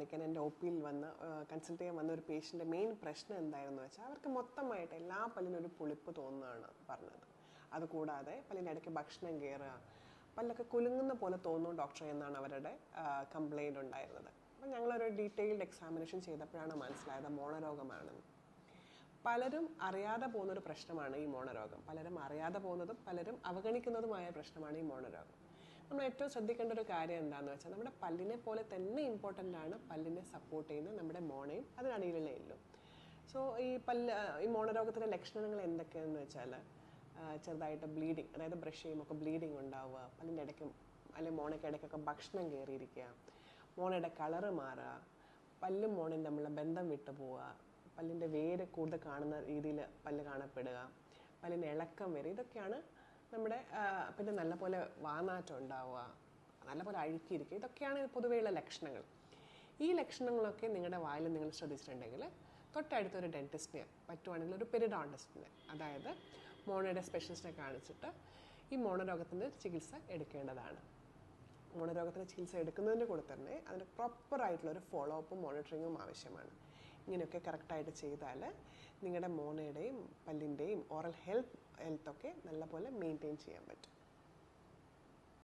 കാണിക്കാൻ എൻ്റെ ഒ പിയിൽ വന്ന് കൺസൾട്ട് ചെയ്യാൻ വന്ന ഒരു പേഷ്യൻ്റെ മെയിൻ പ്രശ്നം എന്തായിരുന്നു വെച്ചാൽ അവർക്ക് മൊത്തമായിട്ട് എല്ലാ പല്ലിനും ഒരു പുളിപ്പ് തോന്നുന്നതാണ് പറഞ്ഞത്. അതുകൂടാതെ പല്ലിൻ്റെ ഇടയ്ക്ക് ഭക്ഷണം കയറുക, പല്ലൊക്കെ കുലുങ്ങുന്ന പോലെ തോന്നുന്നു ഡോക്ടറെ എന്നാണ് അവരുടെ കംപ്ലയിൻ്റ് ഉണ്ടായിരുന്നത്. അപ്പം ഞങ്ങളൊരു ഡീറ്റെയിൽഡ് എക്സാമിനേഷൻ ചെയ്തപ്പോഴാണ് മനസ്സിലായത് മോണരോഗമാണെന്ന്. പലരും അറിയാതെ പോകുന്നൊരു പ്രശ്നമാണ് ഈ മോണരോഗം. പലരും അറിയാതെ പോകുന്നതും പലരും അവഗണിക്കുന്നതുമായ പ്രശ്നമാണ് ഈ മോണരോഗം. നമ്മൾ ഏറ്റവും ശ്രദ്ധിക്കേണ്ട ഒരു കാര്യം എന്താണെന്ന് വെച്ചാൽ നമ്മുടെ പല്ലിനെ പോലെ തന്നെ ഇമ്പോർട്ടൻ്റ് ആണ് പല്ലിനെ സപ്പോർട്ട് ചെയ്യുന്ന നമ്മുടെ മോണയും അതിനടിയിലുള്ള എല്ലും. സോ ഈ മോണരോഗത്തിൻ്റെ ലക്ഷണങ്ങൾ എന്തൊക്കെയാണെന്ന് വെച്ചാൽ ചെറുതായിട്ട് ബ്ലീഡിങ്, അതായത് ബ്രഷ് ചെയ്യുമ്പോൾ ബ്ലീഡിങ് ഉണ്ടാവുക, പല്ലിൻ്റെ ഇടയ്ക്കും അല്ലെങ്കിൽ മോണയ്ക്ക് ഇടയ്ക്കൊക്കെ ഭക്ഷണം കയറിയിരിക്കുക, മോണയുടെ കളറ് മാറുക, പല്ലും മോണയും തമ്മിലുള്ള ബന്ധം വിട്ടു പോവുക, പല്ലിൻ്റെ വേര് കൂടുതൽ കാണുന്ന രീതിയിൽ പല്ല് കാണപ്പെടുക, പല്ലിൻ്റെ ഇളക്കം വരെ, ഇതൊക്കെയാണ് നമ്മുടെ പിന്നെ നല്ലപോലെ വാനാറ്റം ഉണ്ടാവുക, നല്ലപോലെ അഴുക്കിയിരിക്കുക, ഇതൊക്കെയാണ് പൊതുവെയുള്ള ലക്ഷണങ്ങൾ. ഈ ലക്ഷണങ്ങളൊക്കെ നിങ്ങളുടെ വായിൽ നിങ്ങൾ ശ്രദ്ധിച്ചിട്ടുണ്ടെങ്കിൽ തൊട്ടടുത്തൊരു ഡെൻറ്റിസ്റ്റിനെ, പറ്റുവാണെങ്കിൽ ഒരു പെരിഡോണ്ടിസ്റ്റിനെ, അതായത് മോണയുടെ സ്പെഷ്യലിസ്റ്റിനെ കാണിച്ചിട്ട് ഈ മോണരോഗത്തിൻ്റെ ചികിത്സ എടുക്കേണ്ടതാണ്. മോണരോഗത്തിൻ്റെ ചികിത്സ എടുക്കുന്നതിൻ്റെ കൂടെ തന്നെ അതിന് പ്രോപ്പറായിട്ടുള്ളൊരു ഫോളോ അപ്പും മോണിറ്ററിങ്ങും ആവശ്യമാണ്. ഇങ്ങനെയൊക്കെ കറക്റ്റായിട്ട് ചെയ്താൽ നിങ്ങളുടെ മോണയുടെയും പല്ലിൻ്റെയും ഓറൽ ഹെൽത്തൊക്കെ നല്ലപോലെ മെയിൻറ്റെയിൻ ചെയ്യാൻ പറ്റും.